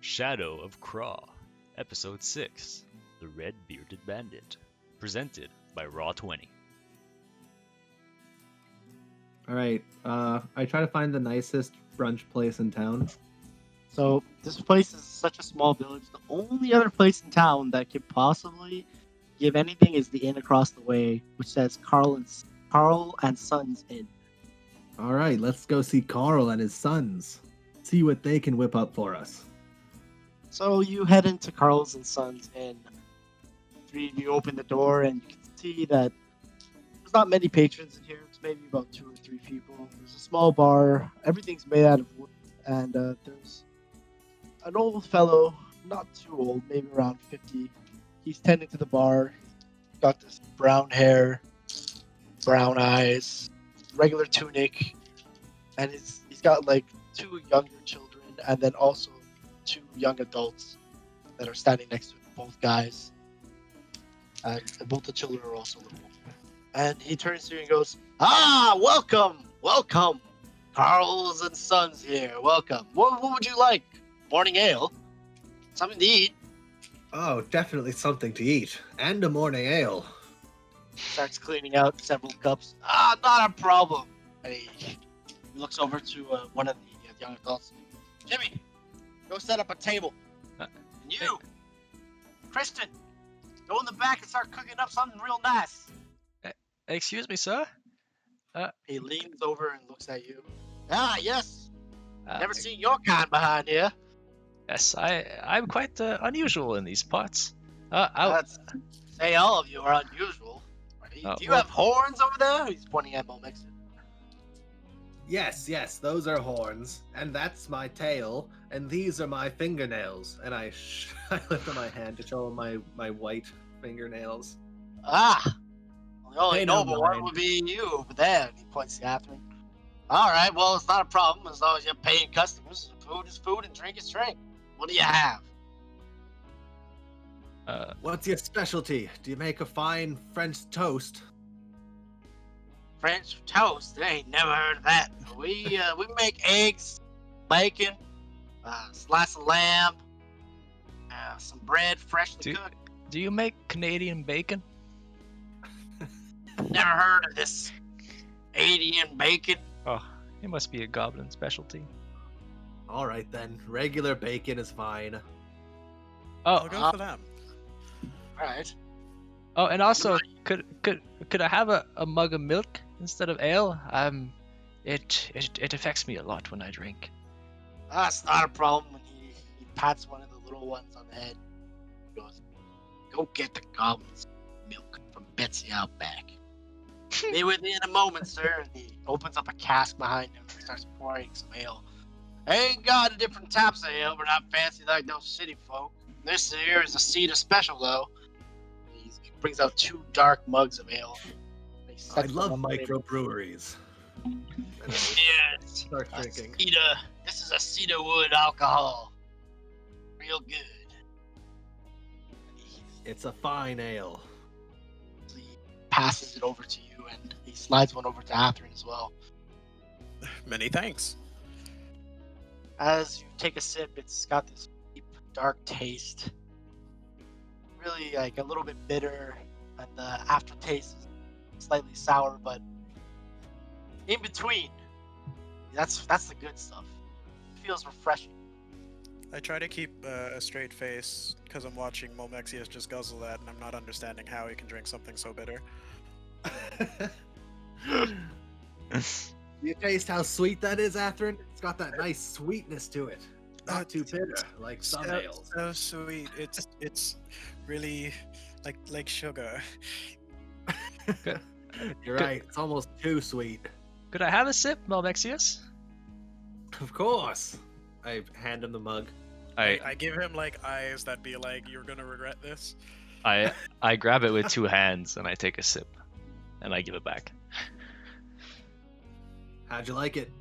Shadow of Kraw, Episode 6, The Red Bearded Bandit, presented by Raw20. Alright, I try to find the nicest brunch place in town. So this place is such a small village. The only other place in town that could possibly give anything is the inn across the way, which says Carl and Sons Inn. Alright, let's go see Carl and his sons. See what they can whip up for us. So you head into Carl's and Sons Inn. Three of you open the door and you can see that there's not many patrons in here. It's maybe about 2 or 3 people. There's a small bar. Everything's made out of wood, and there's an old fellow, not too old, maybe around 50. He's tending to the bar. Got this brown hair, brown eyes, regular tunic, and he's got like 2 younger children, and then also 2 young adults that are standing next to him, both guys. And both the children are also little. And he turns to you and goes, welcome! Carl's and Sons here, welcome. What would you like? Morning ale? Something to eat? Oh, definitely something to eat. And a morning ale. Starts cleaning out several cups. Not a problem. And he looks over to one of the young adults. Jimmy, go set up a table. And you, Kristen, go in the back and start cooking up something real nice. Excuse me, sir? He leans over and looks at you. Yes. Never Uh, seen your kind behind here. Yes, I'm quite unusual in these parts. Let's say all of you are unusual. Do you have horns over there? He's pointing at Momix. Yes, those are horns. And that's my tail. And these are my fingernails. And I lift up my hand to show him my white fingernails. The only Hey, noble no one mind. would be you over there. He points to Catherine. Alright, well, it's not a problem as long as you're paying customers. Food is food and drink is drink. What do you have? What's your specialty? Do you make a fine French toast? French toast? I ain't never heard of that. We make eggs, bacon, slice of lamb, some bread freshly cooked. Do you make Canadian bacon? Never heard of this Canadian bacon. Oh, it must be a goblin specialty. Alright then, regular bacon is fine. I'll go for them. Alright. Oh, and also, could I have a mug of milk instead of ale? It affects me a lot when I drink. That's not a problem. When he pats one of the little ones on the head. He goes, go get the goblin's milk from Betsy out back. Be with you in a moment, sir. And he opens up a cask behind him and starts pouring some ale. Ain't got a different types of ale, but not fancy like those city folk. This here is a cedar special, though. He brings out 2 dark mugs of ale. I love microbreweries. Yes. Start drinking. This is a cedar wood alcohol. Real good. It's a fine ale. He passes it over to you, and he slides one over to Catherine as well. Many thanks. As you take a sip, it's got this deep, dark taste. Really, like a little bit bitter, and the aftertaste is slightly sour, but in between. That's the good stuff. It feels refreshing. I try to keep a straight face because I'm watching Momexius just guzzle that, and I'm not understanding how he can drink something so bitter. You taste how sweet that is, Athrun? It's got that nice sweetness to it. Not too bitter, like some ales. So sweet. It's really like sugar. You're right, it's almost too sweet. Could I have a sip, Melvexius? Of course. I hand him the mug. I give him like eyes that be like, you're gonna regret this. I grab it with 2 hands and I take a sip, and I give it back. How'd you like it?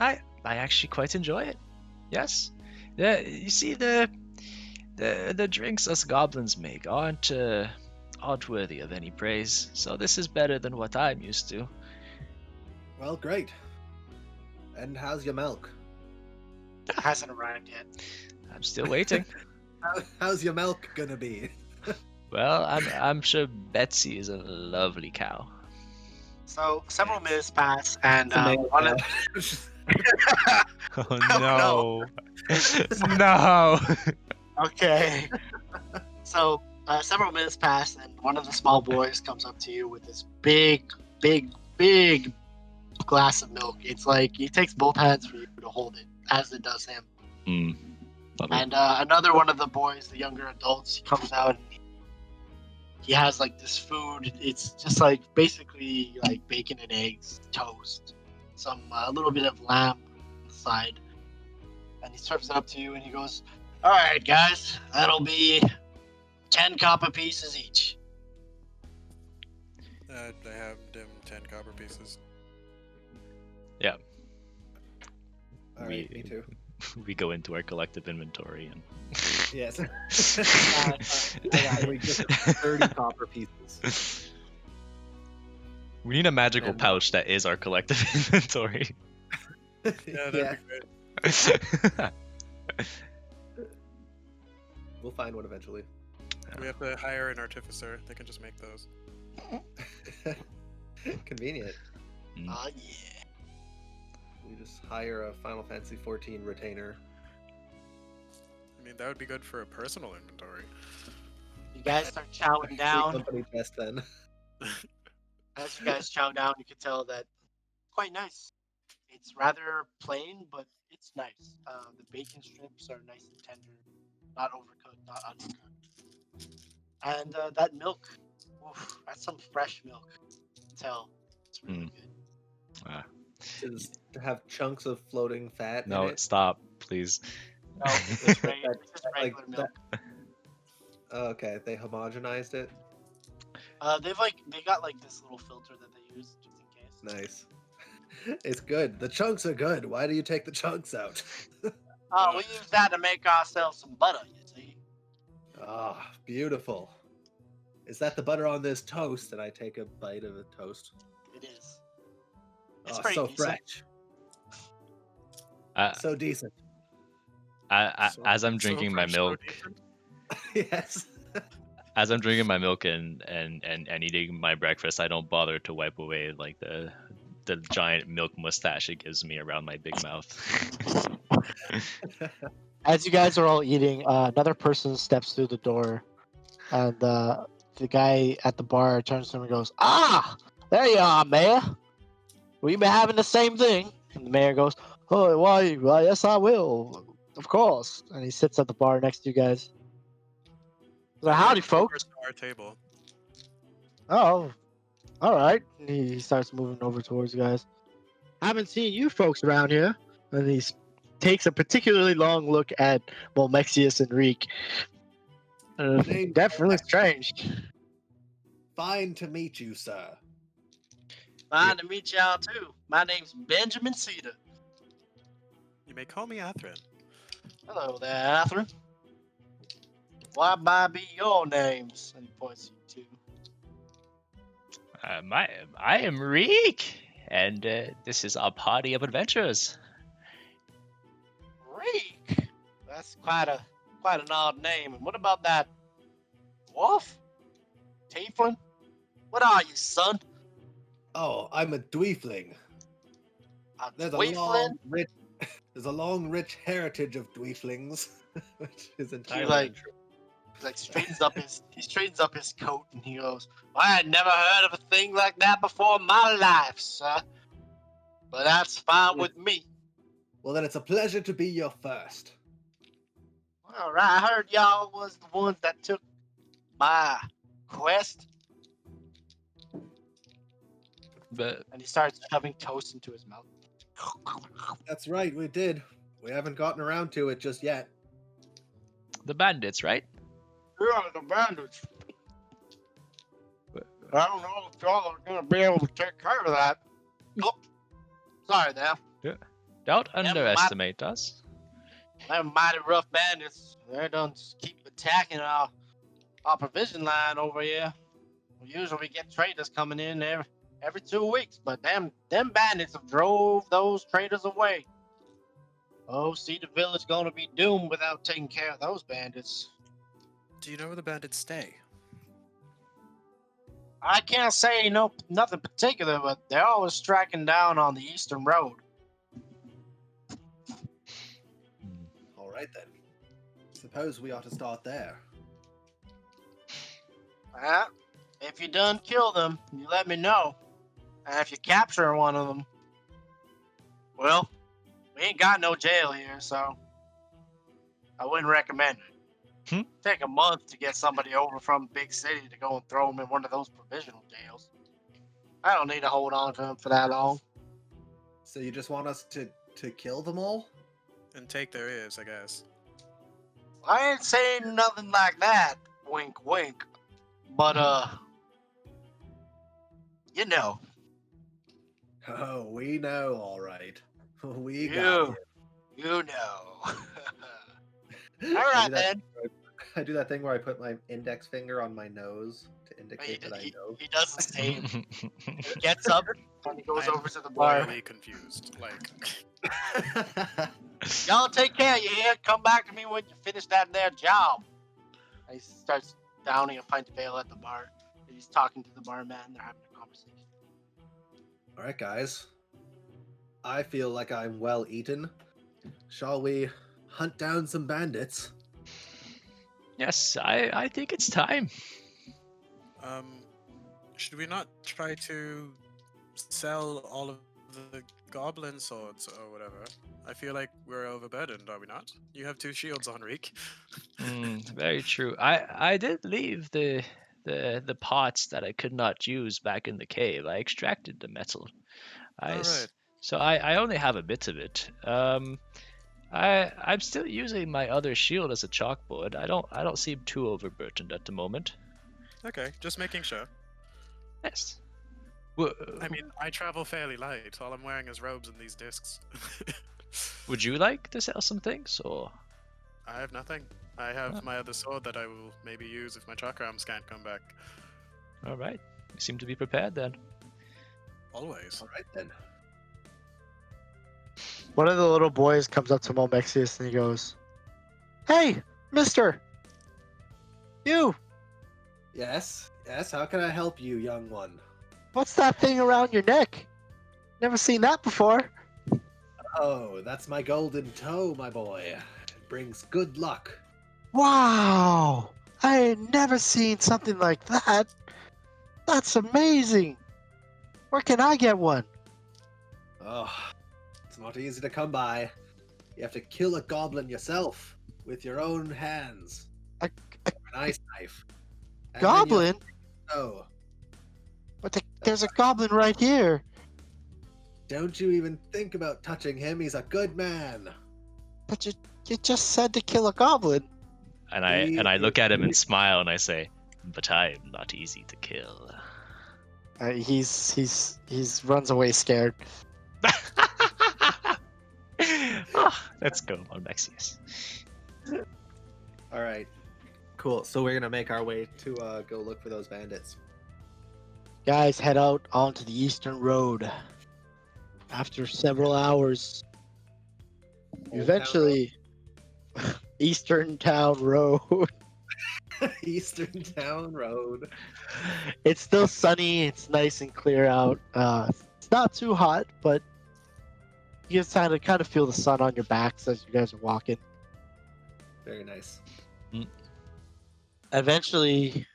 I actually quite enjoy it. Yes. You see the drinks us goblins make aren't worthy of any praise. So this is better than what I'm used to. Well, great. And how's your milk? Hasn't arrived yet. I'm still waiting. How's your milk gonna be? Well, I'm sure Betsy is a lovely cow. So several minutes pass, and It's a male one of cow. Oh no. No. okay. So several minutes pass, and one of the small boys comes up to you with this big glass of milk. It's like he takes both hands for you to hold it, as it does him. Lovely. And another one of the boys, the younger adults, he comes out and he has like this food. It's just like basically like bacon and eggs, toast, some a little bit of lamb on the side, and he serves it up to you. And he goes, "All right, guys, that'll be 10 copper pieces each." I have them 10 copper pieces. All right, me too. We go into our collective inventory and Yes. I We get 30 copper pieces. we need a magical And- pouch that is our collective inventory. Yeah, that'd Yeah, be great. we'll find one eventually. We have to hire an artificer. They can just make those. Convenient. yeah. We just hire a Final Fantasy 14 retainer. I mean, that would be good for a personal inventory. You guys start chowing Free down. company chest then. As you guys chow down, you can tell that quite nice. It's rather plain, but it's nice. The bacon strips are nice and tender, not overcooked, not undercooked. And that milk, oof, that's some fresh milk. You can tell it's really good. Is to have chunks of floating fat in No, it. stop, please. No, it's just regular Like milk. Oh, okay, they homogenized it. They got like this little filter that they use just in case. Nice. It's good. The chunks are good. Why do you take the chunks out? Oh, we use that to make ourselves some butter. You see? Ah, beautiful. Is that the butter on this toast? And I take a bite of a toast. It is. It's Oh, pretty so decent. fresh. I, So decent. as I'm drinking my fresh, so milk, decent. Yes. as I'm drinking my milk and eating my breakfast, I don't bother to wipe away like the giant milk mustache it gives me around my big mouth. As you guys are all eating, another person steps through the door, and the guy at the bar turns to him and goes, "Ah, there you are, Mayor. We've been having the same thing." And the mayor goes, "Oh, why? Well, yes, I will, of course." And he sits at the bar next to you guys. So, howdy, folks. To our table. Oh, all right. And he starts moving over towards you guys. Haven't seen you folks around here. And he takes a particularly long look at Molmexius and Reek. Name- Definitely strange. Fine to meet you, sir. Fine to meet y'all too. My name's Benjamin Cedar. You may call me Atherin. Hello there, Atherine. What might be your names? And he points you to. I am Reek, and this is our party of adventurers. Reek. That's quite an odd name. And what about that wolf? Tieflin? What are you, son? Oh, I'm a dweefling. A There's Tieflin? there's a long, rich heritage of dweeflings, which is entirely like- untrue. He like straightens up his coat and he goes, "I had never heard of a thing like that before in my life, sir. But that's fine with me." Well, then it's a pleasure to be your first. All right, I heard y'all was the ones that took my quest. But And he starts shoving toast into his mouth. That's right, we did. We haven't gotten around to it just yet. the bandits, right? Yeah, the bandits. I don't know if y'all are gonna be able to take care of that. Oh, sorry there. Don't Yeah, underestimate us. Them mighty rough bandits. They don't keep attacking our provision line over here. Usually we get traders coming in every 2 weeks, but them bandits have drove those traders away. Oh, see, the village gonna be doomed without taking care of those bandits. Do you know where the bandits stay? I can't say nothing particular, but they're always striking down on the eastern road. All right then. Suppose we ought to start there. If you done kill them, you let me know. And if you capture one of them, well, we ain't got no jail here, so I wouldn't recommend it. Take a month to get somebody over from big city to go and throw them in one of those provisional jails. I don't need to hold on to them for that long. So you just want us to kill them all? And take their ears, I guess. I ain't saying nothing like that. Wink, wink. But you know. Oh, we know, all right. We got You know. All you. right then. I do that thing where I put my index finger on my nose to indicate that I know. He does the same. He gets up and he goes I'm over to the bar. royally confused. Like, Y'all take care, you hear? Come back to me when you finish that there job. And he starts downing a pint of ale at the bar. He's talking to the barman. They're having a conversation. All right, guys. I feel like I'm well eaten. Shall we hunt down some bandits? Yes, I think it's time. should we not try to sell all of the goblin swords or whatever? I feel like we're overburdened, are we not? You have 2 shields on, Reek. Very true. I did leave the parts that I could not use back in the cave. I extracted the metal. Alright. So I only have a bit of it. I'm still using my other shield as a chalkboard. I don't seem too overburdened at the moment. Okay, just making sure. Yes. I mean, I travel fairly light. All I'm wearing is robes and these discs. Would you like to sell some things, or? I have nothing. I have my other sword that I will maybe use if my chakrams can't come back. All right. You seem to be prepared then. Always. All right then. One of the little boys comes up to Momexius and he goes, "Hey, mister! You! Yes, yes. How can I help you, young one? What's that thing around your neck? Never seen that before." Oh, that's my golden toe, my boy. It brings good luck. Wow! I ain't never seen something like that. That's amazing. Where can I get one? Oh, it's not easy to come by. You have to kill a goblin yourself with your own hands. A Or an ice knife. And then you have goblin? to- Oh, But there's a goblin right here. don't you even think about touching him. He's a good man. But you just said to kill a goblin. And I look at him and smile and I say, "But I'm not easy to kill." He's runs away scared. Let's go, Malmexius. All right. Cool. So we're gonna make our way to go look for those bandits. Guys, head out onto the eastern road. After several hours, you eventually Eastern Town Road. Eastern Town Road. It's still sunny. It's nice and clear out. It's not too hot, but you just kind of feel the sun on your backs as you guys are walking. Very nice. Eventually,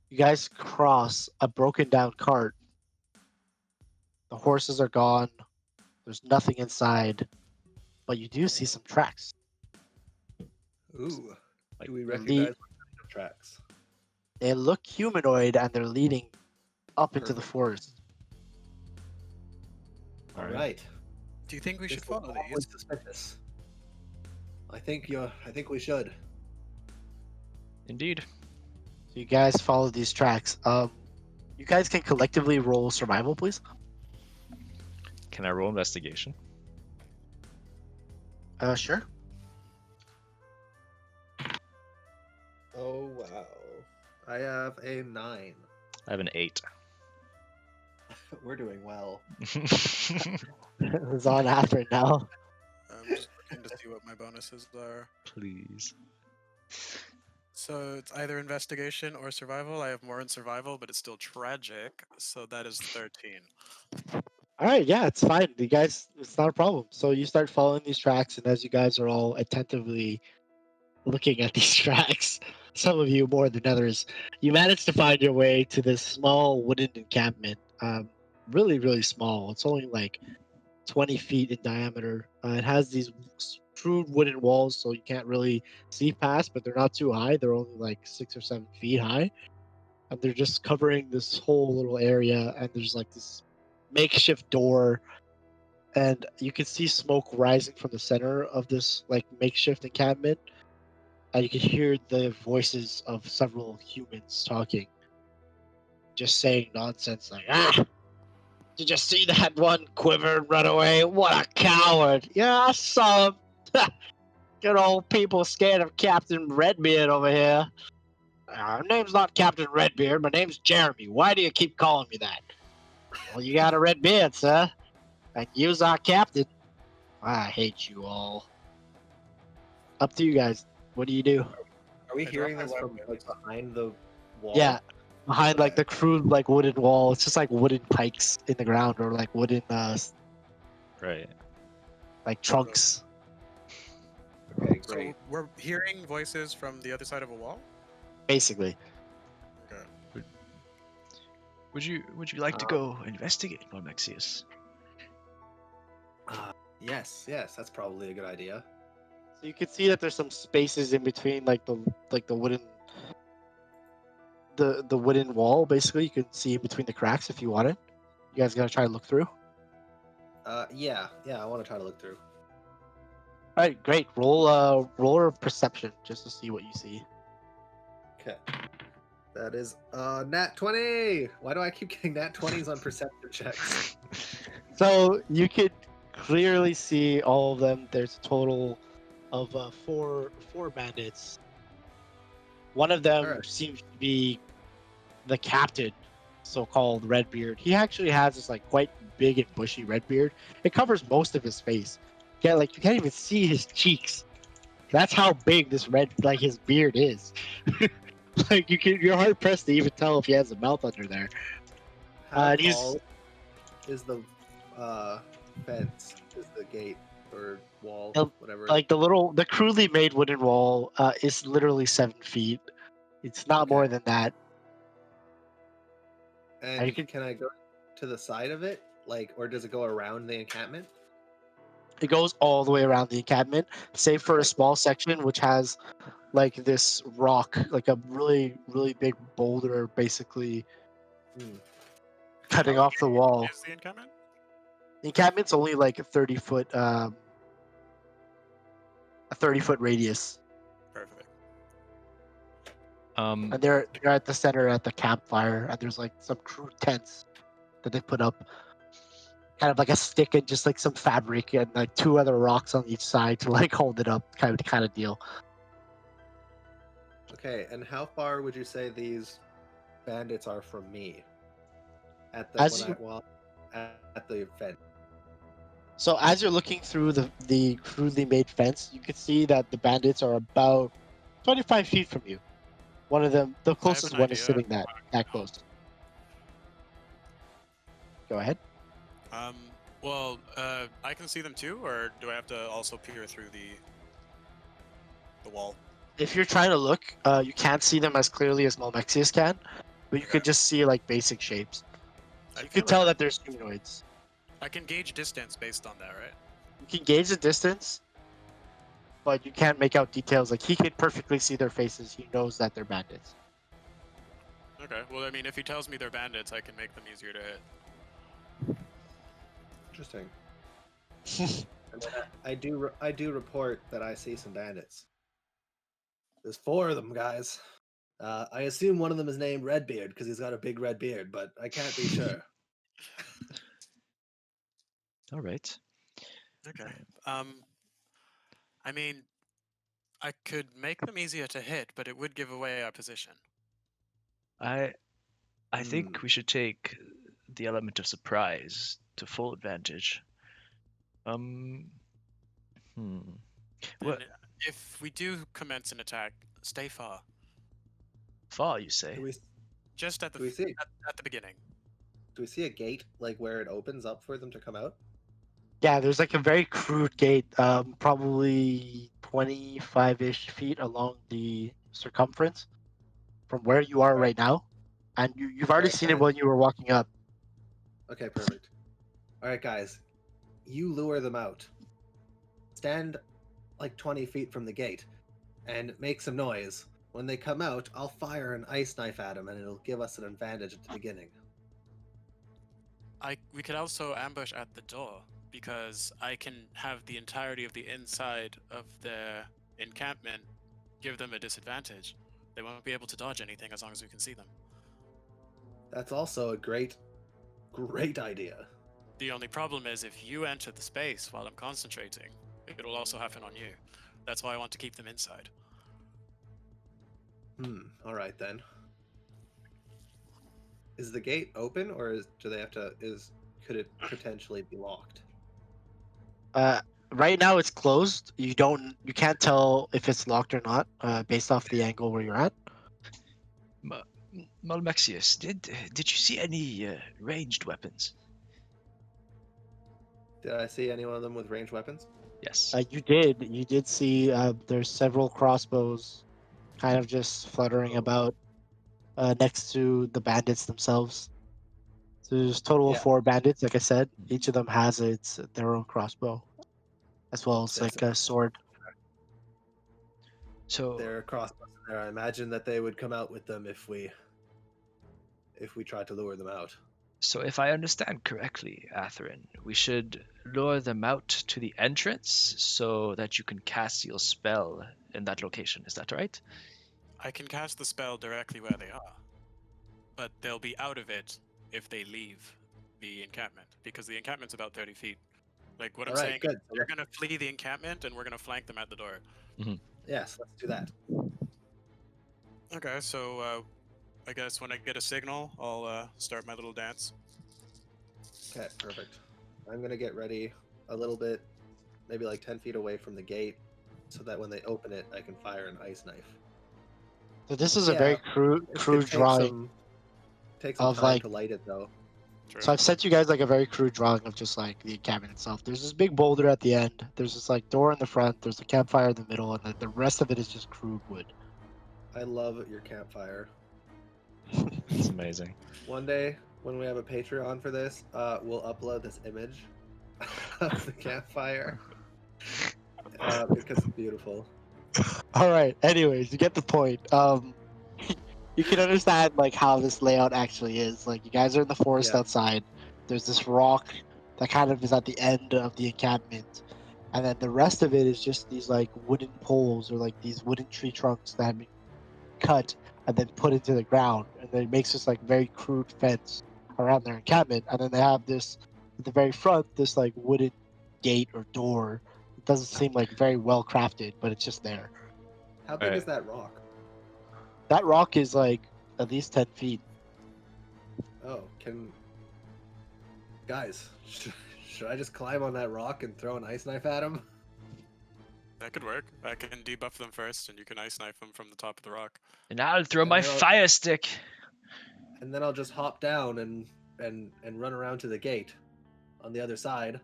you guys cross a broken down cart. The horses are gone. There's nothing inside, but you do see some tracks. Ooh. Do we the recognize lead- what kind of tracks? They look humanoid and they're leading up into the forest. All right. Do you think we This should was follow awfully these? suspicious. I think we should. Indeed. So you guys follow these tracks. You guys can collectively roll survival, please. Can I roll investigation? Sure. Oh wow. I have a 9. I have an 8. We're doing well. It's on after now. I'm just looking to see what my bonuses are. Please. So it's either investigation or survival. I have more in survival, but it's still tragic. So that is 13. All right, yeah, it's fine. You guys, it's not a problem. So you start following these tracks, and as you guys are all attentively looking at these tracks, some of you more than others, you manage to find your way to this small wooden encampment. Really, really small. It's only like 20 feet in diameter. It has these crude wooden walls, so you can't really see past, but they're not too high. They're only like 6 or 7 feet high, and they're just covering this whole little area. And there's like this makeshift door, and you can see smoke rising from the center of this like makeshift encampment. And you can hear the voices of several humans talking, just saying nonsense like, "Ah, did you see that one quiver and run away? What a coward! Yeah, I saw him. Good old people scared of Captain Redbeard over here. My name's not Captain Redbeard. My name's Jeremy. Why do you keep calling me that? Well, you got a red beard, sir. And you's our captain. I hate you all. Up to you guys. What do you do? Are we I hearing dropped this my from weapon. like behind the wall? Yeah, behind like Okay. the crude like wooden wall. It's just like wooden pikes in the ground, or like wooden Right. like trunks. Okay, So great. we're hearing voices from the other side of a wall. Basically. Okay. Would you like to Um, go investigate, Normexius? Yes, that's probably a good idea. So you can see that there's some spaces in between like the wooden the wooden wall. Basically, you can see in between the cracks if you want it. You guys gotta try to look through. Yeah, I want to try to look through. All right, great. Roll a perception just to see what you see. Okay. That is nat 20. Why do I keep getting nat 20s on perception checks? So you could clearly see all of them. There's a total of four bandits. One of them Alright. seems to be the captain, so-called Redbeard. He actually has this like quite big and bushy red beard. It covers most of his face. Yeah, like you can't even see his cheeks. That's how big this his beard is. Like you're hard pressed to even tell if he has a mouth under there. How and he's- tall is the fence? Is the gate or wall, Um, whatever? Like the crudely made wooden wall is literally 7 feet. It's not more Okay. than that. And you can- can I go to the side of it, like, or does it go around the encampment? It goes all the way around the encampment, save for a Okay. small section which has like this rock, like a really really big boulder, basically Hmm. cutting How off the wall. Is the encampment? The encampment's only like a 30-foot a 30-foot radius, Perfect. and they're at the center at the campfire, and there's like some crude tents that they put up, kind of like a stick and just like some fabric and like two other rocks on each side to like hold it up, kind of deal. Okay, and how far would you say these bandits are from me? At the at the fence. So as you're looking through the crudely made fence, you can see that the bandits are about 25 feet from you. One of them, the closest an one, is idea. sitting that close. Go ahead. Well, I can see them too, or do I have to also peer through the wall? If you're trying to look, you can't see them as clearly as Malmexius can, but you could just see like basic shapes. So I you feel could tell like that there's humanoids. I can gauge distance based on that, right? You can gauge the distance, but you can't make out details. Like he could perfectly see their faces. He knows that they're bandits. Okay. Well, I mean, if he tells me they're bandits, I can make them easier to hit. Interesting. And then I do report that I see some bandits. There's 4 of them, guys. I assume one of them is named Redbeard because he's got a big red beard, but I can't be sure. All right. Okay. I mean, I could make them easier to hit, but it would give away our position. I think we should take the element of surprise to full advantage. Hmm. What And if we do commence an attack, stay far. far you say? Do we Just at do we see at the beginning. do we see a gate like where it opens up for them to come out? Yeah, there's like a very crude gate, probably 25-ish feet along the circumference from where you are Alright. right now, and you've already Alright, seen it guys. when you were walking up. Okay, perfect. All right, guys, you lure them out. Stand like 20 feet from the gate and make some noise. When they come out, I'll fire an ice knife at them, and it'll give us an advantage at the beginning. We could also ambush at the door because I can have the entirety of the inside of their encampment give them a disadvantage. They won't be able to dodge anything as long as we can see them. That's also a great idea. The only problem is if you enter the space while I'm concentrating, it will also happen on you. That's why I want to keep them inside. All right then. Is the gate open, or do they have to? Could it potentially be locked? Right now it's closed. You can't tell if it's locked or not, based off the angle where you're at. Malmexius, did you see any ranged weapons? Did I see any one of them with ranged weapons? Yes. You did see there's several crossbows kind of just fluttering about next to the bandits themselves. So there's a total of Yeah. 4 bandits, like I said. Each of them has their own crossbow, as well as There's like a sword. So There are crossbows in there. I imagine that they would come out with them if we tried to lure them out. So if I understand correctly, Atherin, we should lure them out to the entrance so that you can cast your spell in that location. Is that right? I can cast the spell directly where they are, but they'll be out of it if they leave the encampment, because the encampment's about 30 feet. Like what I'm All right, saying, good. they're gonna flee the encampment and we're gonna flank them at the door. Yes, let's do that. Okay, so I guess when I get a signal, I'll start my little dance. Okay, perfect. I'm gonna get ready a little bit, maybe like 10 feet away from the gate, so that when they open it, I can fire an ice knife. So this is a Yeah, very crude It drawing. takes some of, time like- to light it though. True. So I've sent you guys like a very crude drawing of just like the encampment itself. There's this big boulder at the end. There's this like door in the front. There's a campfire in the middle, and the rest of it is just crude wood. I love your campfire. It's amazing. One day, when we have a Patreon for this, we'll upload this image of the campfire because it's beautiful. All right. Anyways, you get the point. You can understand like how this layout actually is. Like you guys are in the forest Yeah. outside. There's this rock that kind of is at the end of the encampment, and then the rest of it is just these like wooden poles or like these wooden tree trunks that have been cut and then put into the ground, and then it makes this like very crude fence around their encampment. And then they have this at the very front, this like wooden gate or door. It doesn't seem like very well crafted, but it's just there. How big is that rock? That rock is like at least 10 feet. Oh, guys, should I just climb on that rock and throw an ice knife at him? That could work. I can debuff them first, and you can ice knife them from the top of the rock. And I'll throw And my then I'll- fire stick. And then I'll just hop down and run around to the gate on the other side.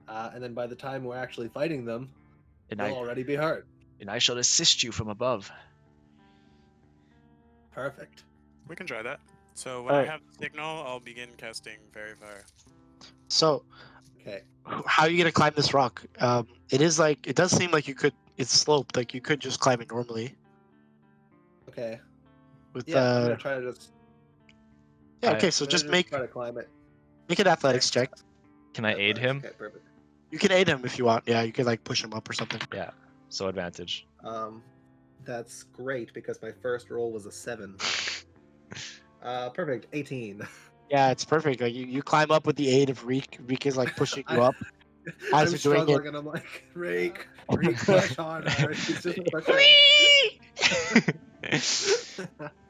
And then by the time we're actually fighting them, And they'll I already be hurt. shall assist you from above. Perfect. We can try that. So when I Alright. have the signal, I'll begin casting Fairy Fire. So, Okay. how are you gonna climb this rock? It does seem like you could. It's sloped. Like you could just climb it normally. Okay. With Yeah, I'm gonna try to just. yeah. I- Okay, so I'm gonna just make try to climb it. an athletics check. Can I aid him? Okay, perfect. You can aid him if you want. Yeah, you could like push him up or something. So advantage. That's great because my first roll was a 7. Perfect. 18. Yeah, it's perfect. Like you climb up with the aid of Reek. Reek is like pushing you up. I'm As you're doing it- struggling and I'm like, Reek, push harder. He's just pushing.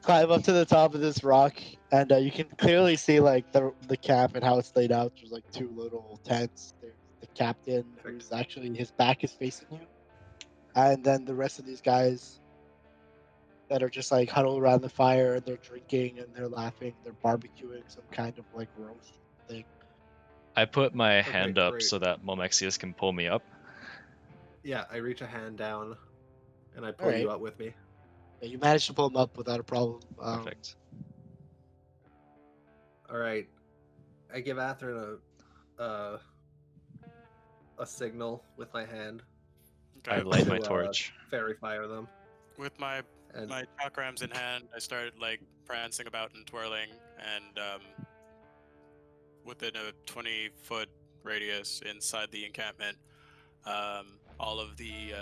Climb up to the top of this rock, and you can clearly see like the camp and how it's laid out. There's like two little tents. There's the captain, who's actually his back is facing you, and then the rest of these guys that are just like huddled around the fire. They're drinking and they're laughing. They're barbecuing some kind of like roast thing. I put my hand up great. so that Momexius can pull me up. Yeah, I reach a hand down, and I pull Alright. you up with me. Yeah, you managed to pull him up without a problem. Perfect. All right, I give Atherin a signal with my hand. I Okay. light my to, torch. Fairy fire them. With my And chakrams in hand, I start like prancing about and twirling, and within a 20-foot radius inside the encampment, all of the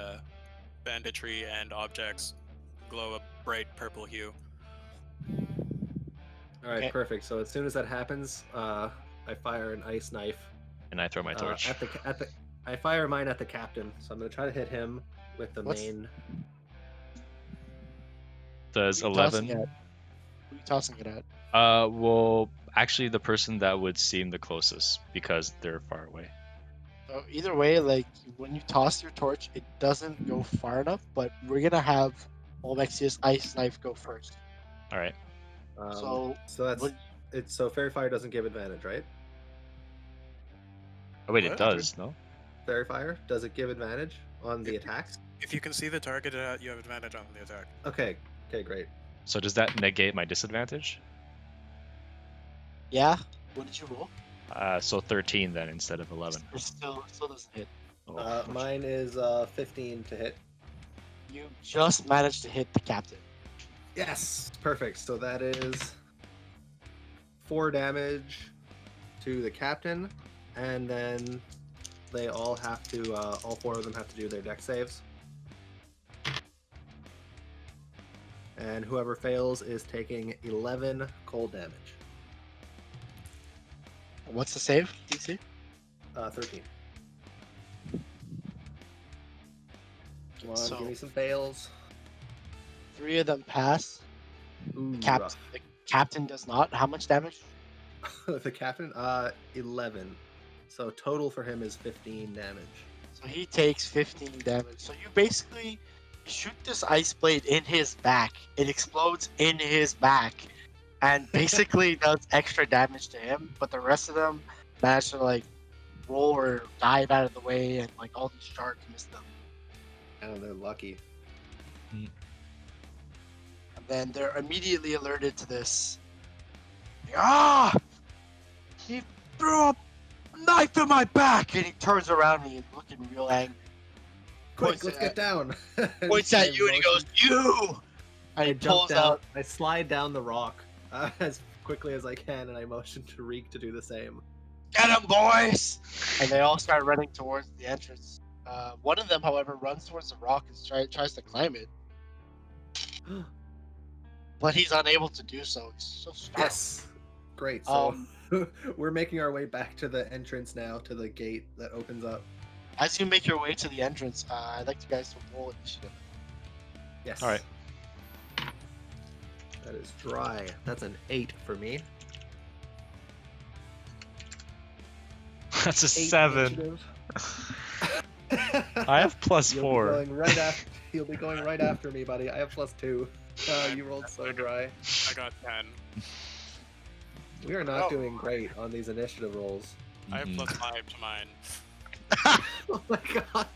banditry and objects glow a bright purple hue. all right, Okay. perfect. So as soon as that happens, I fire an ice knife. And I throw my torch. I fire mine at the captain. So I'm gonna try to hit him with the What's- main. Does Who are you tossing 11? at? Who are you tossing it at? Well, actually, the person that would seem the closest because they're far away. So either way, like when you toss your torch, it doesn't go far enough. But we're gonna have Olmexius ice knife go first. All right. So that's when- it's so fairy fire doesn't give advantage, right? Oh wait, What? it does, no? Fairy fire does it give advantage on the attacks? If you can see the target, you have advantage on the attack. Okay, great. So does that negate my disadvantage? yeah, what did you roll? So 13 then instead of 11. It still doesn't hit. Oh, Mine is 15 to hit. You just managed to hit the captain. Yes, perfect. So that is 4 damage to the captain, and then they all have to, all 4 of them have to do their dex saves. And whoever fails is taking 11 cold damage. What's the save, DC? 13. Come on, So- give me some fails. 3 of them pass. Ooh, The captain does not. How much damage? the captain, 11. So total for him is 15 damage. So he takes 15 damage. So you basically shoot this ice blade in his back. It explodes in his back, and basically does extra damage to him. But the rest of them manage to like roll or dive out of the way, and like all these sharks miss them. And they're lucky. And then they're immediately alerted to this. Ah! He threw a knife in my back, and he turns around and he's looking real angry. Quick, Points let's at- get down. Points at you and he goes, "You!" And I he jump pulls down. out. I slide down the rock as quickly as I can, and I motion to Reek to do the same. "Get him, boys!" And they all start running towards the entrance. One of them, however, runs towards the rock and tries to climb it, but he's unable to do so. He's so startled. Yes, great. So Um, we're making our way back to the entrance now, to the gate that opens up. As you make your way to the entrance, I'd like you guys to roll initiative. Yes. All right. That is dry. That's an 8 for me. That's a 8 7. initiative. I have plus You'll 4. Be going right after, you'll be going right after me, buddy. I have plus 2. You rolled so dry. I got 10. We are not Oh. doing great on these initiative rolls. I have Mhm. plus 5 to mine. Oh my god.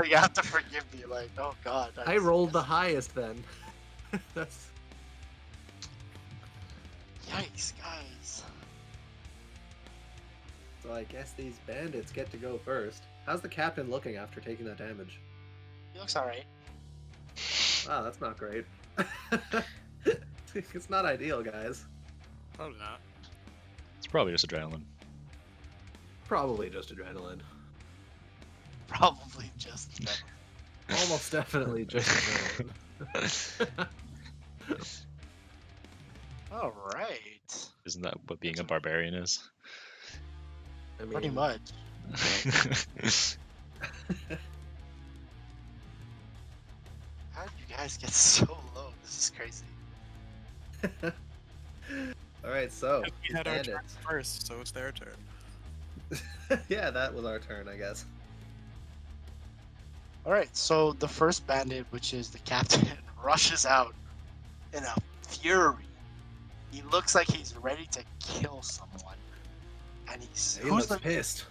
You have to forgive me. Like, oh god. I rolled the highest then. That's Yikes, guys. so I guess these bandits get to go first. How's the captain looking after taking that damage? He looks alright. Wow, that's not great. It's not ideal, guys. Probably not. It's probably just adrenaline. Probably just adrenaline. Probably just. Almost definitely just adrenaline. Alright. Isn't that what being a barbarian is? I mean, Pretty much. How did you guys get so low. This is crazy. All right, so We had our turn bandits. first, so it's their turn. Yeah, that was our turn, I guess. All right, so the first bandit, which is the captain, rushes out in a fury. He looks like he's ready to kill someone, and he's He looks pissed.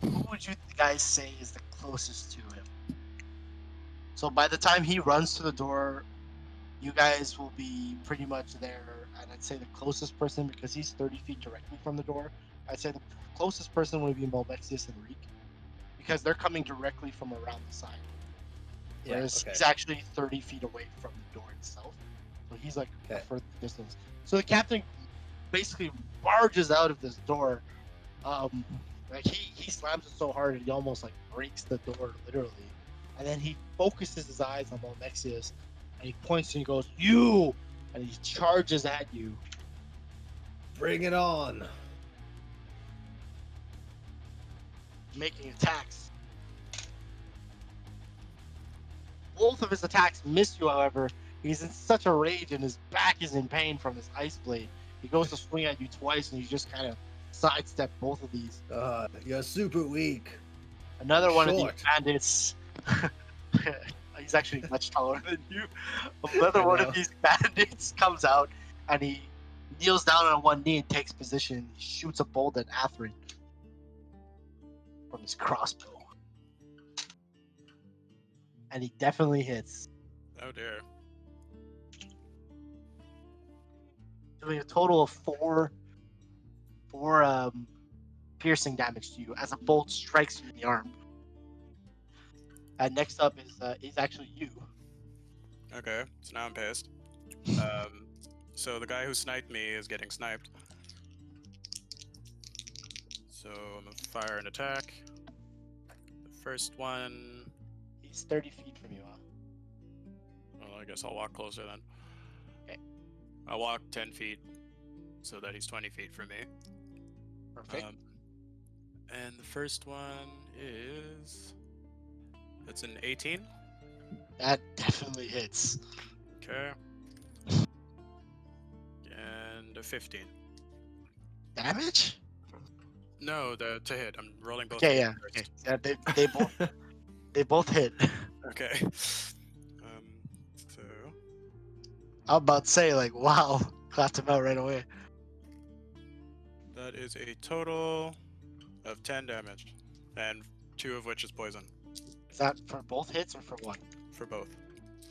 who would you guys say is the closest to him? So by the time he runs to the door, you guys will be pretty much there, and I'd say the closest person, because he's 30 feet directly from the door, I'd say the closest person would be Molbexius and Reek, because they're coming directly from around the side. Yeah, Whereas okay. he's actually 30 feet away from the door itself. So he's like a Okay. further distance. So the captain basically barges out of this door. Like he slams it so hard he almost like breaks the door literally. And then he focuses his eyes on Molbexius and he points and he goes, "You!" And he charges at you. Bring it on. Making attacks. Both of his attacks miss you, however. He's in such a rage and his back is in pain from his ice blade. He goes to swing at you twice and you just kind of sidestep both of these. You're super weak. Another one of these Short. bandits. He's actually much taller than you. Another I one know. of these bandits comes out and he kneels down on one knee and takes position. He shoots a bolt at Atherin from his crossbow. And he definitely hits, Oh dear. doing a total of four piercing damage to you as a bolt strikes you in the arm. And next up is actually you. Okay, so now I'm pissed. So the guy who sniped me is getting sniped. So I'm gonna fire an attack. The first one. He's 30 feet from you, huh? Well, I guess I'll walk closer then. Okay. I'll walk 10 feet so that he's 20 feet from me. Perfect. And the first one is. That's an 18. That definitely hits. Okay. And a 15. Damage? No, to hit. I'm rolling both. Okay, of yeah. them Okay. first. Yeah, they both hit. Okay. So. I'm about to say, like, wow, clapped him out right away. That is a total of 10 damage, and 2 of which is poison Is that for both hits or for one? for both.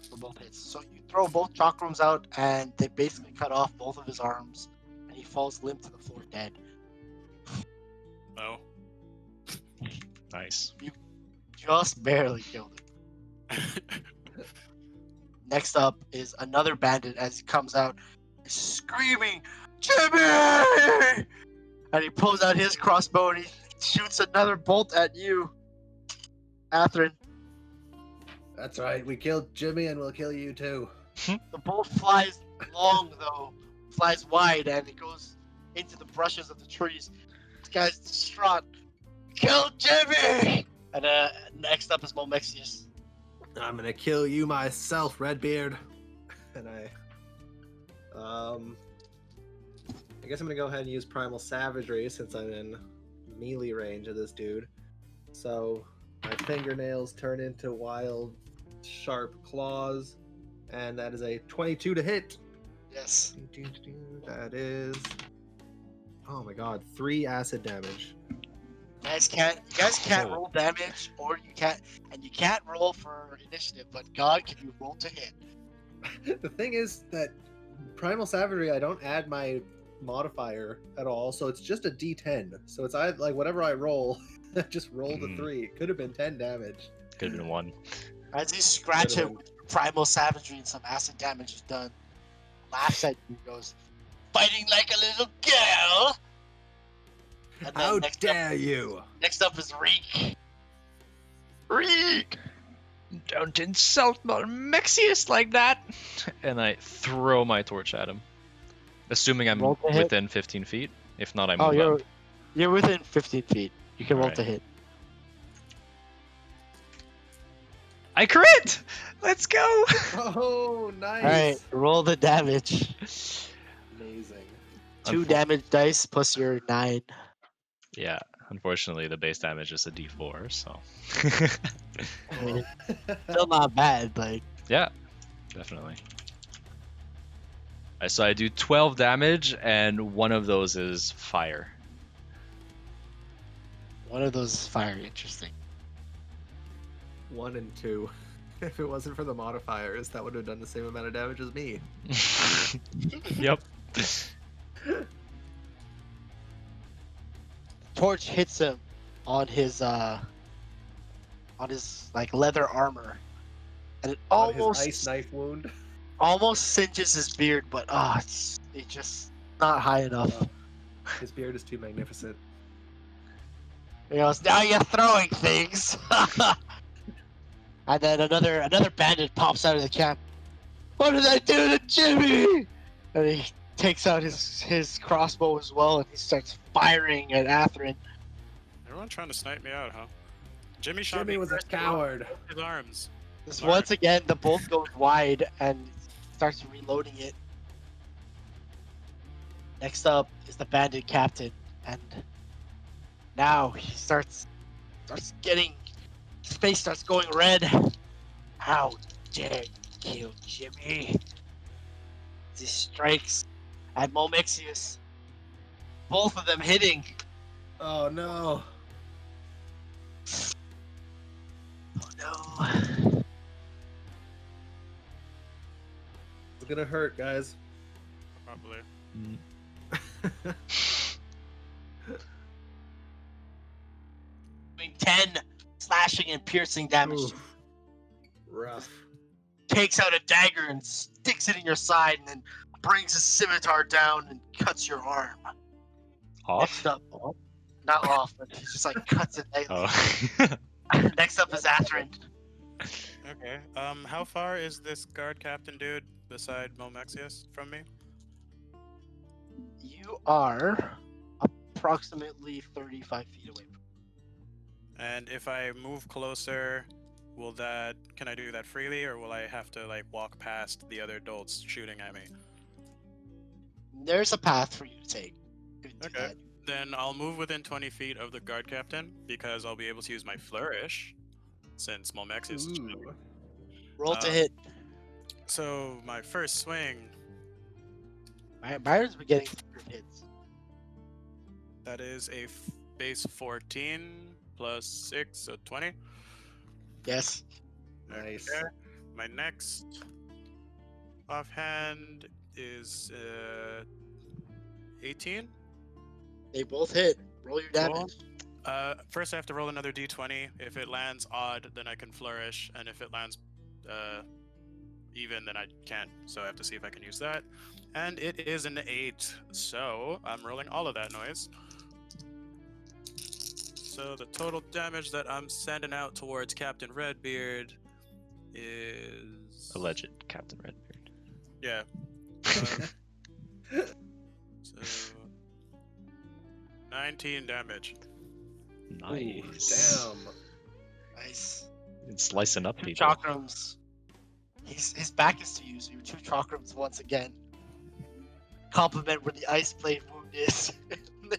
For both hits. So you throw both chakrams out, and they basically cut off both of his arms, and he falls limp to the floor dead. Oh. Nice. Just barely killed him. Next up is another bandit as he comes out screaming, "Jimmy!" And he pulls out his crossbow and he shoots another bolt at you, Atherin. That's right. We killed Jimmy and we'll kill you too. The bolt flies long, though, flies wide, and it goes into the brushes of the trees. This guy's distraught. Kill Jimmy! And next up is Molbexius. I'm gonna kill you myself, Redbeard. And I guess I'm gonna go ahead and use Primal Savagery since I'm in melee range of this dude. So my fingernails turn into wild, sharp claws, and that is a 22 to hit. Yes. That is, oh my god, 3 acid damage. You guys can't Oh. roll damage, or you can't roll for initiative, but God, can you roll to hit? The thing is that Primal Savagery, I don't add my modifier at all, so it's just a D10. So it's like whatever I roll, I just roll the 3. It could have been 10 damage. Could have been 1. As you scratch Could've him with primal savagery and some acid damage is done, laughs at you, goes, "Fighting like a little girl." And then How next dare you! Next up is Reek. Reek! Don't insult Molbexius like that! And I throw my torch at him. Assuming I'm Roll to hit. within 15 feet. If not, I Oh, move up. you're within 15 feet. You can roll Alright. to hit. I crit! Let's go! Oh, nice. All right, roll the damage. Amazing. 2 damage dice plus your 9. Yeah, unfortunately, the base damage is a d4, so. I mean, still not bad. Like, Yeah, definitely. So I do 12 damage, and one of those is fire. one of those is fire. Interesting. 1 and 2. If it wasn't for the modifiers, that would have done the same amount of damage as me. Yep. Torch hits him on his like leather armor, and it On his almost ice knife wound. almost singes his beard, but it's just not high enough. His beard is too magnificent. He goes, now you're throwing things. And then another bandit pops out of the camp. What did I do to Jimmy? And he takes out his crossbow as well, and he starts firing at Atherin. Everyone trying to snipe me out, huh? Jimmy shot me Jimmy was a first, coward. His arms. This Sorry. once again, the bolt goes wide and starts reloading it. Next up is the bandit captain, and now he starts getting, his face starts going red. How dare you kill Jimmy? He strikes at Momexius. Both of them hitting. Oh no. Oh no. It's gonna hurt, guys. Probably. Doing 10 slashing and piercing damage. Oof. Rough. Takes out a dagger and sticks it in your side, and then brings his scimitar down and cuts your arm. Off? Next up, not off, but he just like cuts it lightly. Oh. Next up is Atherin. Okay. How far is this guard captain dude beside Momexius from me? You are approximately 35 feet away. And if I move closer, can I do that freely, or will I have to like walk past the other adults shooting at me? There's a path for you to take. You can do Okay. that. Then I'll move within 20 feet of the guard captain because I'll be able to use my flourish since Momexius is shooting. Ooh. Roll to hit. So my first swing, Byron's been getting good hits. that is a base 14 plus 6, so 20. Yes. Nice. Okay. My next offhand is 18. They both hit. Roll your Cool. damage. First I have to roll another d20. If it lands odd, then I can flourish, and if it lands even, then I can't. So I have to see if I can use that. And it is an 8, so I'm rolling all of that noise. So the total damage that I'm sending out towards Captain Redbeard is... Alleged Captain Redbeard. Yeah. So 19 damage. Nice. Damn. Nice. It's slicing up Two people. chakrams. His back is to you, so your 2 chakrams once again. Compliment where the ice blade wound is.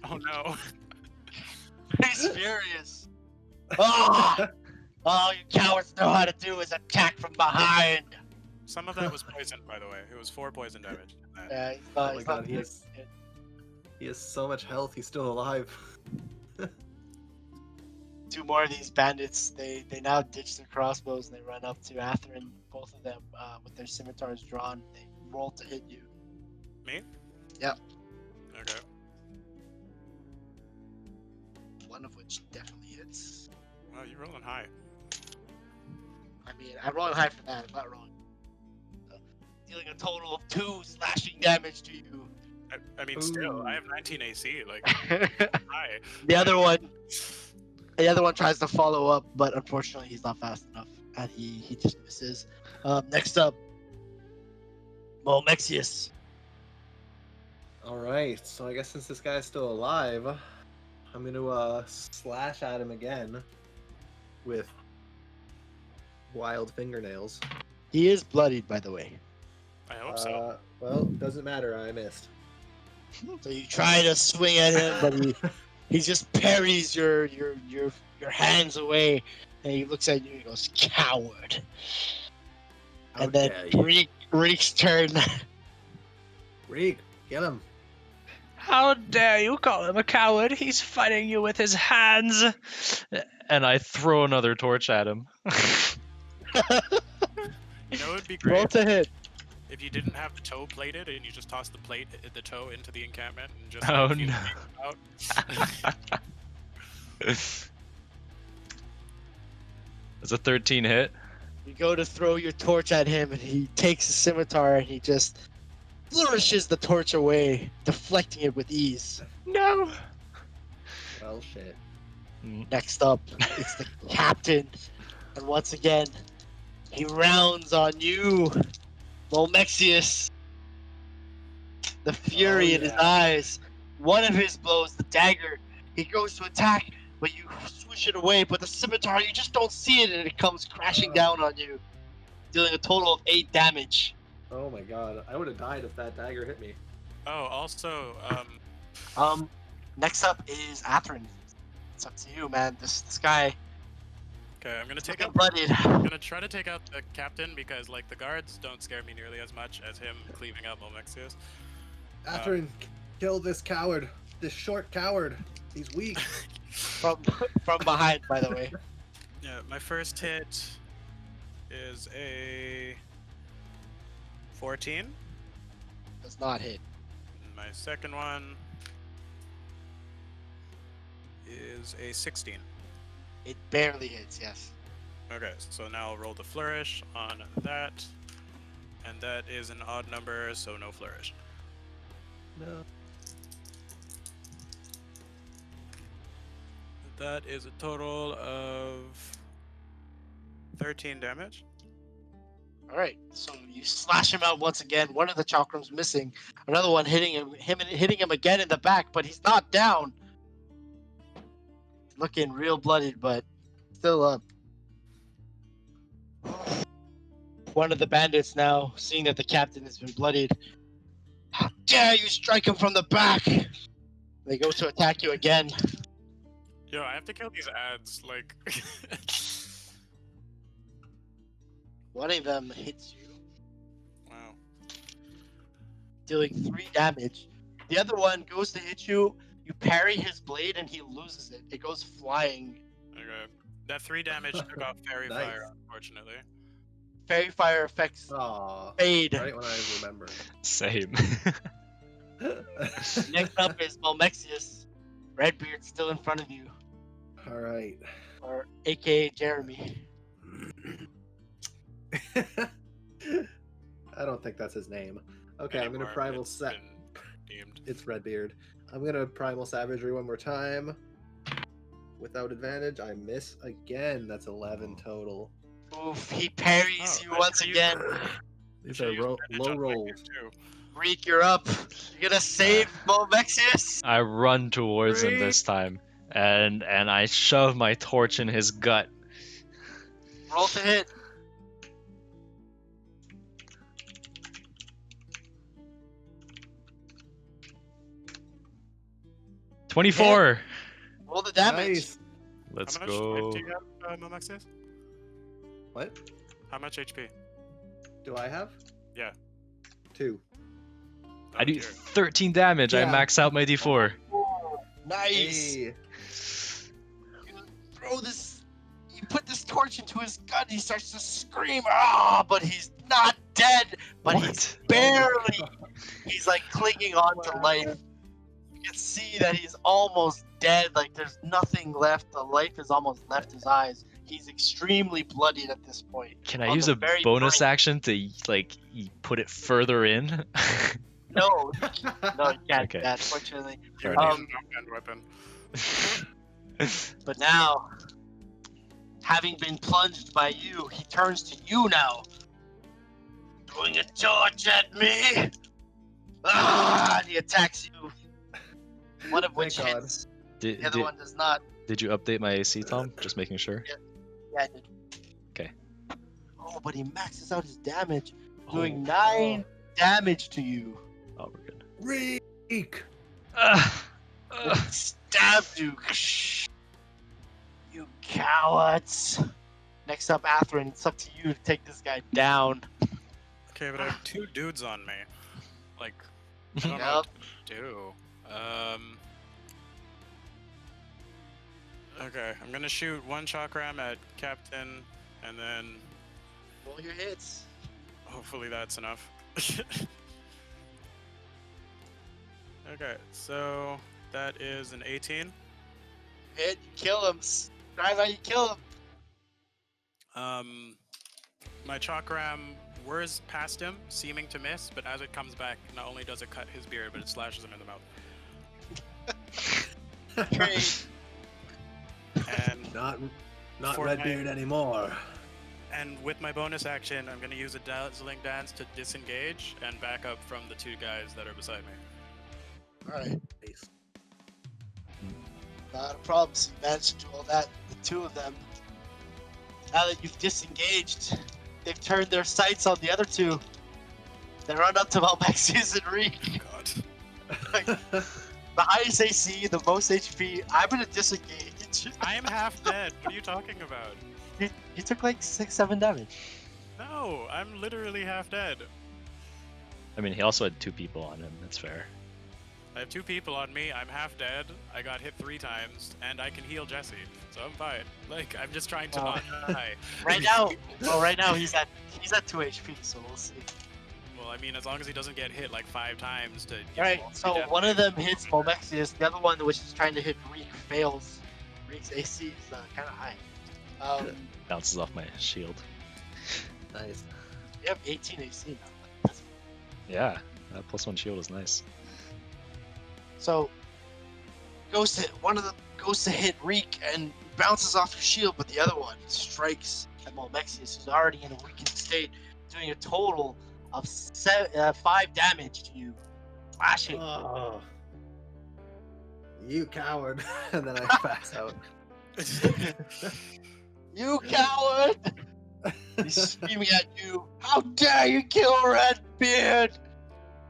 Oh no. He's furious. Oh! All you cowards know how to do is attack from behind. Some of that was poison, by the way. It was 4 poison damage. Yeah, he's Oh not, my he's god, not he has so much health, he's still alive. 2 more of these bandits. They now ditch their crossbows and they run up to Atherin. Both of them with their scimitars drawn. They roll to hit you. Me? Yep. Okay. One of which definitely hits. Wow, you're rolling high. I mean, I'm rolling high for that. I'm not rolling. Dealing a total of 2 slashing damage to you. I mean, still, I Ooh. have 19 AC. Like, the high. other one tries to follow up, but unfortunately he's not fast enough, and he just misses. Next up, Momexius. Alright, so I guess since this guy's still alive, I'm gonna slash at him again with wild fingernails. He is bloodied, by the way. I hope so. Well, doesn't matter. I missed. So you try to swing at him, but he just parries your hands away, and he looks at you and goes, "Coward." How And then dare you. Reek's turn. Reek, get him. How dare you call him a coward? He's fighting you with his hands. And I throw another torch at him. You know, it'd be Roll great to hit. if you didn't have the toe plated and you just tossed the toe into the encampment and just. Oh, like, feel no. it out. That's a 13 hit. You go to throw your torch at him, and he takes the scimitar and he just flourishes the torch away, deflecting it with ease. No. Well, shit. Next up, it's the captain, and once again, he rounds on you, Molmexius. The fury in his eyes. One of his blows, the dagger, he goes to attack, but you swoosh it away. But the scimitar, you just don't see it, and it comes crashing down on you, dealing a total of 8 damage. Oh my god. I would have died if that dagger hit me. Oh, also, Next up is Atherin. It's up to you, man. This guy, okay, I'm gonna take looking out. blooded. I'm gonna try to take out the captain because, like, the guards don't scare me nearly as much as him cleaving out Molmexius. Atherin, kill this coward. This short coward. He's weak. From behind, by the way. Yeah, my first hit is a 14. Does not hit. My second one is a 16. It barely hits, yes. Okay, so now I'll roll the flourish on that. And that is an odd number, so no flourish. No. That is a total of 13 damage. Alright, so you slash him out once again. One of the chakrams missing. Another one hitting him again in the back, but he's not down. Looking real bloodied, but still up. One of the bandits now, seeing that the captain has been bloodied. How dare you strike him from the back! They go to attack you again. Yo, I have to kill these ads, like... One of them hits you, Wow. dealing 3 damage. The other one goes to hit you. You parry his blade and he loses it. It goes flying. Okay. That 3 damage took off Fairy Nice. Fire, unfortunately. Fairy fire effects Aw. fade. Right when I remember. Same. Next up is Molmexius. Redbeard still in front of you, Alright. or AKA Jeremy. I don't think that's his name. Okay, I'm gonna Anymore, primal it's sa- been deemed. It's Redbeard. I'm gonna primal savagery one more time. Without advantage, I miss again. That's 11 total. Oof, he parries Oh, you I once see you. again. These Should've are used advantage low on my rolls. game, too. Reek, you're up. You're gonna save Molmexius. I run towards him Reek. this time, and I shove my torch in his gut. Roll to hit. $24. Roll the damage. Nice. Let's How much go. life do you have, Molmexius? What How much HP? do I have? Yeah. 2. I do dear. 13 damage. I Yeah. max out my D4. Nice. Hey. Throw this. You put this torch into his gut. And he starts to scream. Ah! But he's not dead. But he's What? barely. He's like clinging on to life. You can see that he's almost dead. Like there's nothing left. The life has almost left his eyes. He's extremely bloodied at this point. Can I On use the a very bonus brink. action to like put it further in? No, no, you can't. Okay. do that, Unfortunately. You would Alright. need an offhand weapon. But now, having been plunged by you, he turns to you now. Throwing a torch at me. Ah! And he attacks you. One of which Thank God. hits. Did, The other did, one does not. did you update my AC, Tom? Just making sure. Yeah, I did. but he maxes out his damage, doing Oh. 9 damage to you. Oh, we're good. Reee Eeek. It stabbed you. You cowards. Next up, Atherin, it's up to you to take this guy down. Okay, but I have 2 dudes on me. Like, I don't know what to do. Okay, I'm gonna shoot 1 chakram at Captain, and then Roll your hits. hopefully that's enough. Okay, so that is an 18. Hit, you kill him. Drive out, you kill him. My chakram whirs past him, seeming to miss, but as it comes back, not only does it cut his beard, but it slashes him in the mouth. Great. And Not For Redbeard my- anymore. and with my bonus action, I'm gonna use a dazzling dance to disengage and back up from the 2 guys that are beside me. Alright, Nice. not a problem. So you managed to do all that. The 2 of them. Now that you've disengaged, they've turned their sights on the other 2. They run up to Malmexius and Reek. God. The highest AC, the most HP. I'm gonna disengage. I am half dead. What are you talking about? You took like 6-7 damage. No, I'm literally half dead. I mean, he also had 2 people on him. That's fair. I have 2 people on me. I'm half dead. I got hit 3 times, and I can heal Jesse, so I'm fine. Like, I'm just trying to Wow. not die. Right now he's at 2 HP, so we'll see. Well, I mean, as long as he doesn't get hit like 5 times to. Alright, so one of them hits Malmexius, the other one, which is trying to hit Reek, fails. Reek's AC is kind of high. Bounces off my shield. Nice. You have 18 AC now. Yeah, that +1 shield is nice. So, one of them goes to hit Reek and bounces off your shield, but the other one strikes at Malmexius, who's already in a weakened state, doing a total of 5 damage to you, flashing. Oh. You coward. And then I pass out. You coward! He's screaming at you. How dare you kill Redbeard,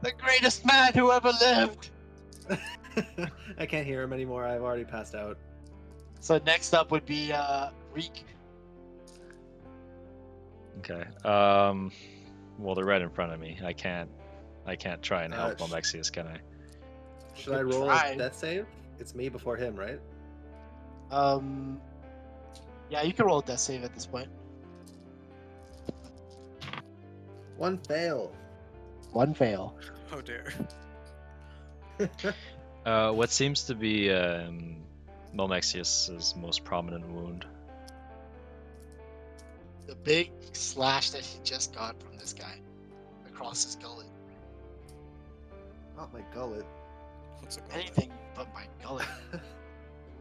the greatest man who ever lived! I can't hear him anymore. I've already passed out. So next up would be Reek. Okay. Well, they're right in front of me. I can't try and help Malmexius, can I? Should I roll Try. a death save? It's me before him, right? Yeah, you can roll a death save at this point. 1 fail. 1 fail. Oh dear. What seems to be Malmexius's most prominent wound? The big slash that he just got from this guy across his gullet. Not my gullet. What's it called? Anything but my gullet.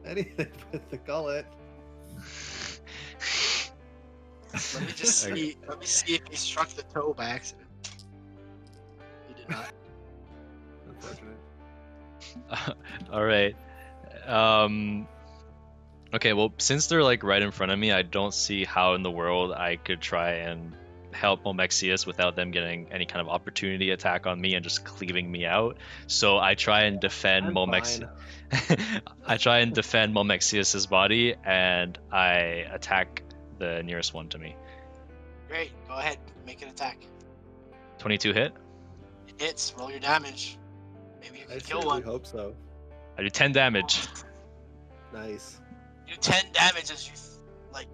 Anything but the gullet. Let me just see. Let me see if he struck the toe by accident. He did not. Unfortunate. All right. Okay, well, since they're like right in front of me, I don't see how in the world I could try and help Malmexius without them getting any kind of opportunity attack on me and just cleaving me out. So I try and defend I'm Malmexius. I try and defend Malmexius's body, and I attack the nearest one to me. Great. Go ahead. Make an attack. 22 hit. It hits. Roll your damage. Maybe you I can kill certainly one. hope so. I do 10 damage. Nice. You do 10 damage as you like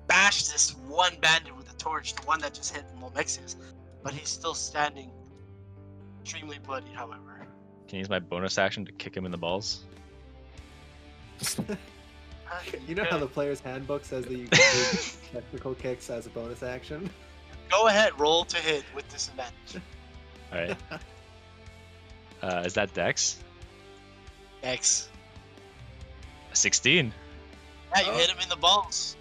bash this one bandit with a torch, the one that just hit Malmexius, but he's still standing, extremely bloody. However, Can I use my bonus action to kick him in the balls? You know how the player's handbook says that you can do technical kicks as a bonus action? Go ahead, roll to hit with disadvantage. All right. Is that Dex? X. 16. Yeah, you hit him in the balls.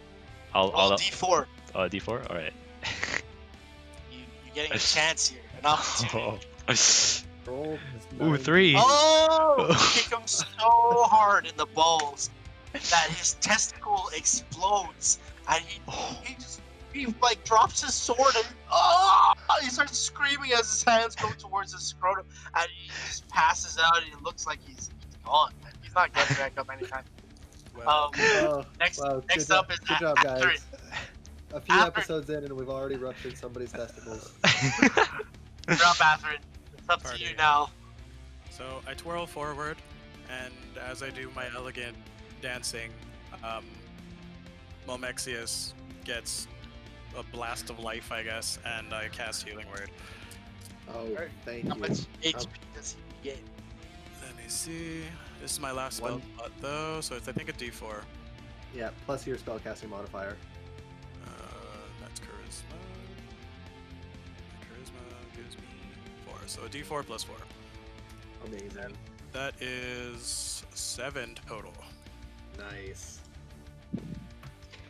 I'll Roll D4. Oh, D4. All right. You're getting a chance here, an opportunity. Roll. Ooh, 3. Oh! You kick him so hard in the balls that his testicle explodes, and he just he like drops his sword and he starts screaming as his hands go towards his scrotum, and he just passes out and he looks like he's gone. He's not getting back up anytime. Well, Next good up is good job, Athrun. guys. A few Athrun. episodes in, and we've already ruptured somebody's testicles. Drop Athrun. It's up to Party. you now. so I twirl forward, and as I do my elegant dancing, Momexius gets a blast of life, I guess, and I cast Healing Word. Oh, thank How you. much HP does he gain? Let me see. This is my last spell One. slot, though, so it's I think a D4. Yeah, plus your spellcasting modifier. That's charisma. Charisma gives me 4, so a D4 plus 4. Amazing. That is 7 total. Nice.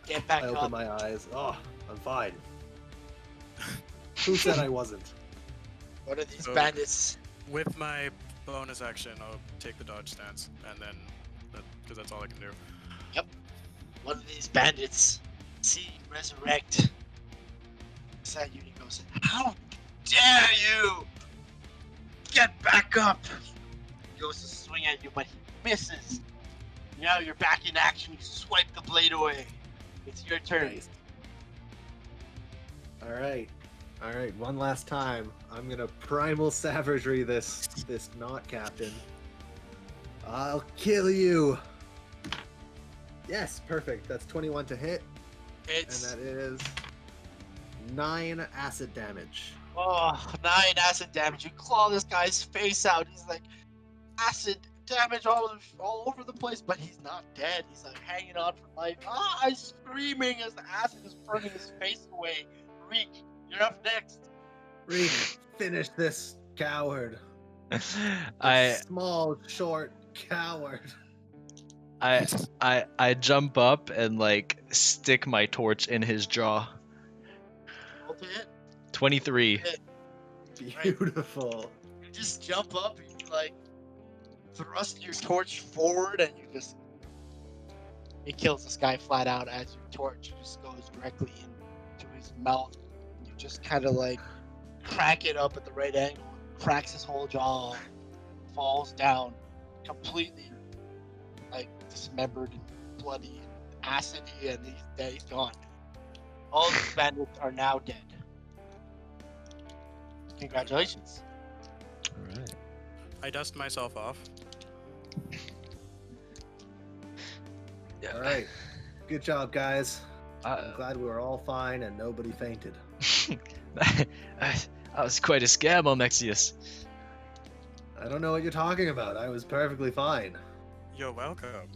Get back I up. open my eyes. Oh, I'm fine. Who said I wasn't? What are these So- bandits? With my bonus action, I'll take the dodge stance, and then because that's all I can do. One of these bandits. See, resurrect. Sad Uni goes, how dare you! Get back up! He goes to swing at you, but he misses. Now you're back in action. You swipe the blade away. It's your turn. Nice. All right. One last time. I'm gonna primal savagery this not captain. I'll kill you. Yes, perfect. That's 21 to hit, and It's that is 9 acid damage. 9 acid damage. You claw this guy's face out. He's like acid damage all over the place, but he's not dead. He's like hanging on for life. He's screaming as the acid is burning his face away. Reek, you're up next. Reek, finish this coward. I This small, short coward. I jump up and like stick my torch in his jaw. Roll to hit. 23. Beautiful. You just jump up and you like thrust your torch forward and you just it kills this guy flat out as your torch just goes directly into his mouth. You just kind of like crack it up at the right angle, cracks his whole jaw, falls down completely like dismembered and bloody and acidy, and he's dead. He's gone. All these bandits are now dead. Congratulations. All right. I dust myself off. All right. Good job, guys. I'm I, glad we were all fine and nobody fainted. that was quite a scam, Momexius. I don't know what you're talking about. I was perfectly fine. You're welcome.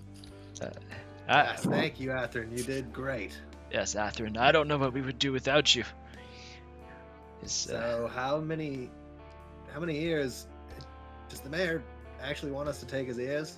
Yes, thank you, Athrun. You did great. Yes, Athrun. I don't know what we would do without you. So how many ears does the mayor actually want us to take his ears?